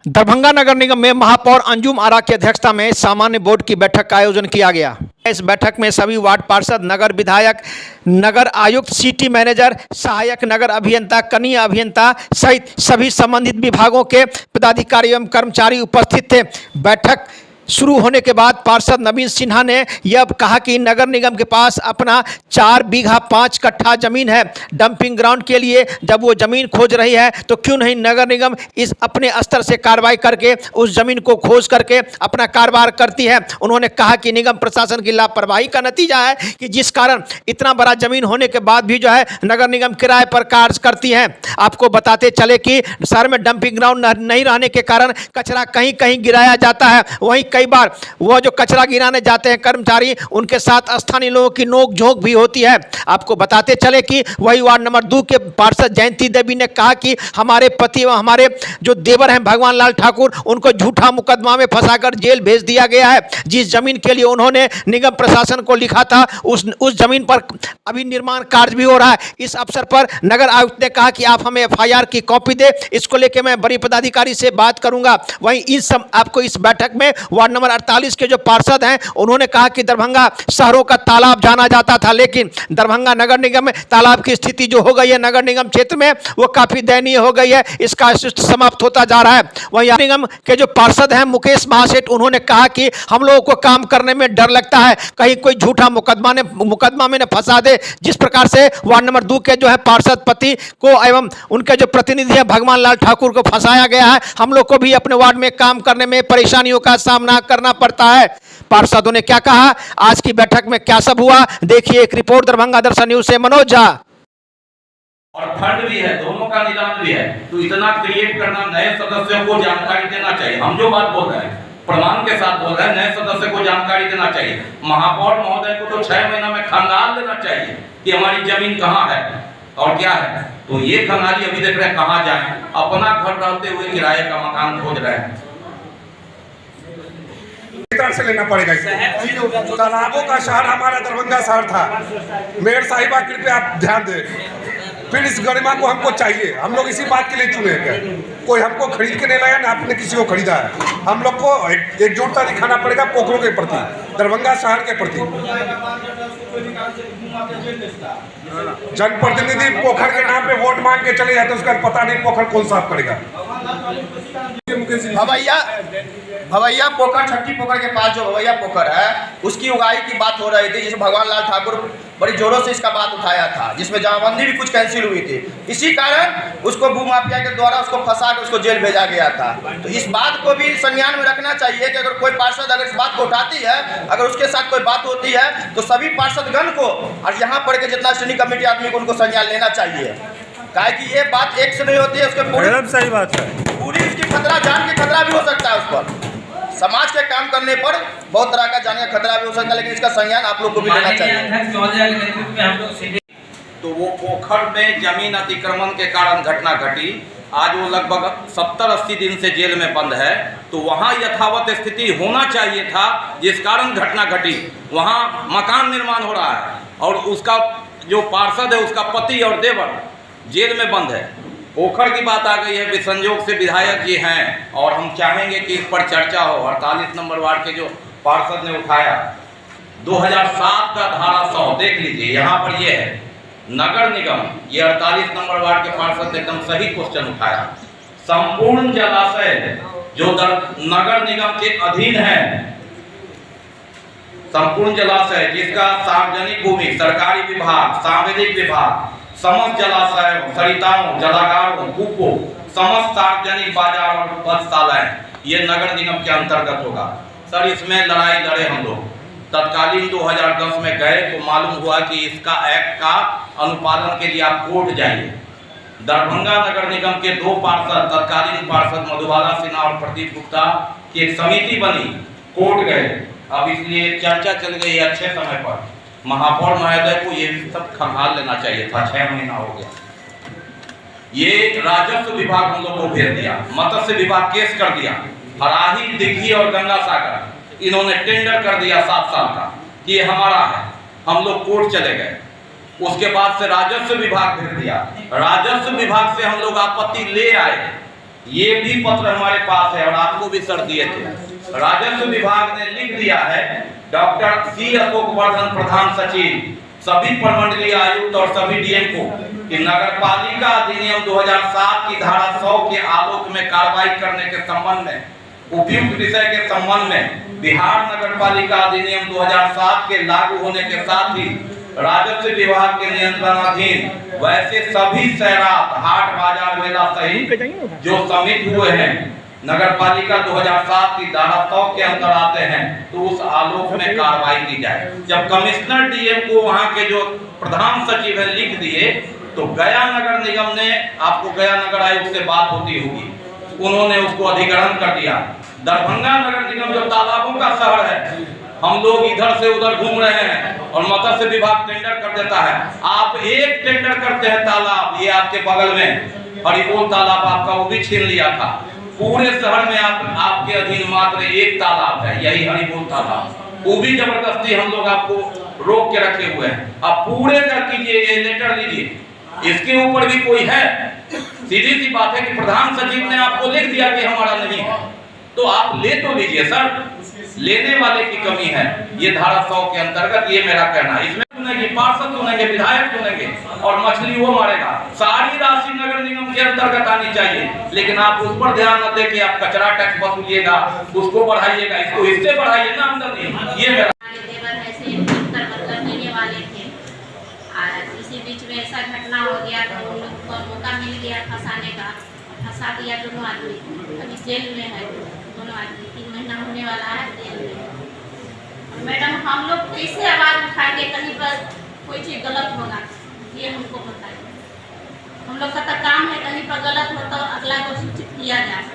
दरभंगा नगर निगम में महापौर अंजुम आरा की अध्यक्षता में सामान्य बोर्ड की बैठक का आयोजन किया गया। इस बैठक में सभी वार्ड पार्षद, नगर विधायक, नगर आयुक्त, सिटी मैनेजर, सहायक नगर अभियंता, कनीय अभियंता सहित सभी संबंधित विभागों के पदाधिकारी एवं कर्मचारी उपस्थित थे। बैठक शुरू होने के बाद पार्षद नवीन सिन्हा ने यह कहा कि नगर निगम के पास अपना 4 बीघा 5 कट्ठा जमीन है डंपिंग ग्राउंड के लिए। जब वो जमीन खोज रही है तो क्यों नहीं नगर निगम इस अपने स्तर से कार्रवाई करके उस जमीन को खोज करके अपना कारोबार करती है। उन्होंने कहा कि निगम प्रशासन की लापरवाही का नतीजा है कि जिस कारण इतना बड़ा जमीन होने के बाद भी जो है नगर निगम किराए पर कार्य करती है। आपको बताते चले कि शहर में डंपिंग ग्राउंड नहीं रहने के कारण कचरा कहीं कहीं गिराया जाता है। वहीं कई बार वो जो कचरा गिराने जाते हैं कर्मचारी, उनके साथ स्थानीय लोगों की नोक झोंक भी होती है। आपको बताते चले कि वही वार्ड नंबर 2 के पार्षद जयंती देवी ने कहा कि हमारे पति व हमारे जो देवर हैं भगवान लाल ठाकुर, उनको झूठा मुकदमा में फंसाकर जेल भेज दिया गया है। जिस जमीन के लिए उन्होंने निगम प्रशासन को लिखा था उस जमीन पर अभी निर्माण कार्य भी हो रहा है। इस अवसर पर नगर आयुक्त ने कहा कि आप हमें FIR की कॉपी दे, इसको लेकर मैं बड़ी पदाधिकारी से बात करूंगा। वहीं आपको इस बैठक में वार्ड नंबर 48 के जो पार्षद हैं उन्होंने कहा कि दरभंगा शहरों का तालाब जाना जाता था, लेकिन दरभंगा नगर निगम में तालाब की स्थिति जो हो गई है नगर निगम क्षेत्र में वो काफी दयनीय हो गई है, इसका अस्तित्व समाप्त होता जा रहा है। वहीं निगम के जो पार्षद हैं मुकेश महासेठ, उन्होंने कहा कि हम लोगों को काम करने में डर लगता है, कहीं कोई झूठा मुकदमा में न फंसा दे। जिस प्रकार से वार्ड नंबर 2 के जो है पार्षद पति को एवं उनके जो प्रतिनिधि है भगवान लाल ठाकुर को फंसाया गया है, हम लोग को भी अपने वार्ड में काम करने में परेशानियों का सामना करना पड़ता है। पार्षदों ने क्या कहा, आज की बैठक में क्या सब हुआ, देखिए एक रिपोर्ट दरभंगा दर्शन न्यूज से मनोज झा। और फंड भी है, दोनों का निदान भी है, तो इतना क्रिएट करना, नए सदस्यों को जानकारी देना चाहिए। हम जो बात बोल रहे हैं प्रमाण के साथ बोल रहे हैं, नए सदस्य को जानकारी देना चाहिए। महापौर महोदय को तो 6 महीना में खंगाल देना चाहिए कि हमारी जमीन कहाँ है और क्या है। तो ये खंगाली अभी देख रहे हैं कहाँ जाए, अपना घर रहते हुए किराए का मकान खोज रहे हैं। से लेना पड़ेगा। तालाबों का शहर हमारा दरभंगा शहर था। मेयर साहिबा कृपया आप ध्यान दें। फिर इस गरिमा को हमको चाहिए, हम लोग इसी बात के लिए चुने हैं। कोई हमको खरीद के नहीं लाया ना आपने किसी को खरीदा है। हम लोग को एकजुटता दिखाना पड़ेगा पोखरों के प्रति, दरभंगा शहर के प्रति। जनप्रतिनिधि पोखर के नाम पे वोट मांग के चले जाते, उसका पता नहीं पोखर कौन साफ करेगा। भवैया पोखर, छठी पोखर के पास जो भवैया पोखर है उसकी उगाही की बात हो रही थी, जिसमें भगवान लाल ठाकुर बड़ी जोरों से इसका बात उठाया था, जिसमें जमाबंदी भी कुछ कैंसिल हुई थी। इसी कारण उसको भूमाफिया के द्वारा उसको फंसा कर उसको जेल भेजा गया था। तो इस बात को भी संज्ञान में रखना चाहिए कि अगर कोई पार्षद अगर इस बात को उठाती है, अगर उसके साथ कोई बात होती है तो सभी पार्षदगण को और यहाँ पर के जितना स्टैंडिंग कमेटी आदमी को उनको संज्ञान लेना चाहिए। काहे कि ये बात एक से नहीं होती है, उसके पूरी सही बात है, पूरी उसकी खतरा, जान के खतरा भी हो सकता है। उस पर समाज के काम करने पर बहुत तरह का जान का खतरा भी हो सकता है, लेकिन इसका संज्ञान आप लोग को भी लेना चाहिए। तो वो पोखर में जमीन अतिक्रमण के कारण घटना घटी। आज वो लगभग 70-80 दिन से जेल में बंद है। तो वहाँ यथावत स्थिति होना चाहिए था, जिस कारण घटना घटी। वहाँ मकान निर्माण हो रहा है और उसका जो पार्षद है उसका पति और देवर जेल में बंद है। पोखर की बात आ गई है, संयोग से विधायक जी हैं और हम चाहेंगे कि इस पर चर्चा हो। 48 नंबर वार्ड के जो पार्षद ने उठाया 2007 का धारा 100 देख लीजिए, यहाँ पर ये है नगर निगम, ये 48 नंबर वार्ड के पार्षद ने एकदम सही क्वेश्चन उठाया। संपूर्ण जलाशय जो नगर निगम के अधीन है, संपूर्ण जलाशय जिसका सार्वजनिक भूमि, सरकारी विभाग, सार्वजनिक विभाग, समस्त जलाशयों, सरिताओं, जलागारों, कूपों, समस्त सार्वजनिक बाजार और पथशालाएं ये नगर निगम के अंतर्गत होगा। सर इसमें लड़ाई लड़े हम लोग, तत्कालीन 2010 में गए तो मालूम हुआ कि इसका एक्ट का अनुपालन के लिए आप कोर्ट जाइए। दरभंगा नगर निगम के 2 पार्षद, तत्कालीन पार्षद मधुबाला सिन्हा और प्रदीप गुप्ता की एक समिति बनी, कोर्ट गए। अब इसलिए चर्चा चल गई अच्छे समय पर। महापौर महोदय को ये सब खंगाल लेना चाहिए था, 6 महीना हो गया। ये राजस्व विभाग हम लोग को भेज दिया, मत्स्य विभाग केस कर दिया, हराही, दिघी और गंगा सागर इन्होंने टेंडर कर दिया 7 साल का कि ये हमारा है। हम लोग कोर्ट चले गए, उसके बाद से राजस्व विभाग भेज दिया, राजस्व विभाग से हम लोग आपत्ति ले आए ये भी पत्र हमारे पास है और आपको भी सर दिए थे। राजस्व विभाग ने लिख दिया है, डॉक्टर सी अशोक वर्धन प्रधान सचिव सभी प्रमंडलीय आयुक्त और सभी डीएम को कि नगरपालिका अधिनियम 2007 की धारा 100 के आलोक में कार्रवाई करने के संबंध में उपयुक्त विषय के संबंध में बिहार नगरपालिका अधिनियम 2007 के लागू होने के साथ ही राजस्व विभाग के नियंत्रणाधीन वैसे सभी शहरात, हाट, बाजार, मेला सहित जो समित हुए हैं नगरपालिका 2007 की धारा 100 के अंदर आते हैं, तो उस आलोक में कार्रवाई की जाए। जब कमिश्नर डीएम को वहां के जो प्रधान सचिव है लिख दिए, तो गया नगर निगम ने, आपको गया नगर आयुक्त से बात होती होगी, उन्होंने उसको अधिग्रहण कर दिया। दरभंगा नगर निगम जो तालाबों का शहर है, हम लोग इधर से उधर घूम रहे हैं और मत्स्य विभाग टेंडर कर देता है। आप एक टेंडर करते हैं तालाब, ये आपके बगल में हरिबोल तालाब आपका, वो भी छीन लिया था। पूरे शहर में आपके अधीन मात्र एक तालाब है, यही हरिबोल तालाब, वो भी जबरदस्ती हम लोग आपको रोक के रखे हुए हैं। आप पूरे कर कीजिए, ये लेटर लीजिए, इसके ऊपर भी कोई है? सीधी सी बात है कि प्रधान सचिव ने आपको लिख दिया कि हमारा नहीं है, तो आप ले तो लीजिए सर, लेने वाले की कमी है। ये धारा 100 के अंतर्गत, ये मेरा कहना है। इसमें सुनेंगे पार्षद, सुनेंगे विधायक, सुनेंगे और मछली वो मारेगा। सारी राशि नगर निगम के अंतर्गत आनी चाहिए, लेकिन आप उस पर ध्यान न दें कि आप कचरा टैक्स वसूलिएगा, उसको बढ़ाइएगा, इसको इससे बढ़ाइए ना आमदनी। ये मेरा इसी बीच में ऐसा घटना हो गया तो उन लोग को मौका मिल गया फंसाने का, फंसा दिया दोनों आदमी। अभी जेल में है दोनों आदमी, 3 महीना होने वाला है जेल में। मैडम हम लोग कैसे आवाज़ उठाएंगे कहीं पर कोई चीज़ गलत होगा, ये हमको बताइए। हम लोग का तो काम है कहीं पर गलत हो तो अगला को सूचित किया जाए।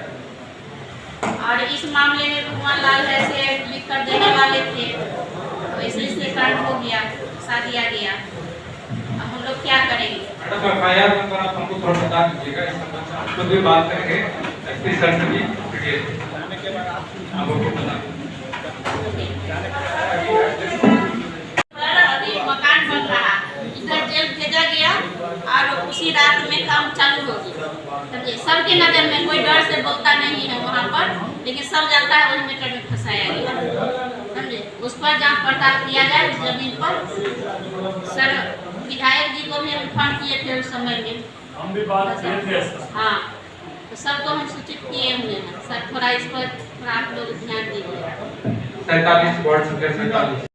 और इस मामले में भगवान लाल ऐसे लिख कर देने वाले थे, तो इसलिए कांड हो गया, फंसा दिया गया। अब हम लोग क्या करेंगे? मैडम एफआईआर नंबर आप हमको थोड़ा बता दीजिएगा, इस संबंध में हम खुद भी बात करेंगे एसपी सर से भी, आपको बता अभी मकान बन रहा, इधर जेल भेजा गया और उसी रात में काम चालू हो गया। समझे, सबके नजर में कोई डर से बोलता नहीं है वहाँ पर, लेकिन सब जानता है वही मैटर में फंसाया गया। समझे, उस पर जांच पड़ताल किया जाए उस जमीन पर। सर विधायक जी को भी हम फोन किए थे उस समय में, हम भी बात किए थे। हाँ, तो सबको हम सूचित किए हुए हैं। सर थोड़ा इस पर आप लोग ध्यान दीजिए। 47 वार्ड संख्या 47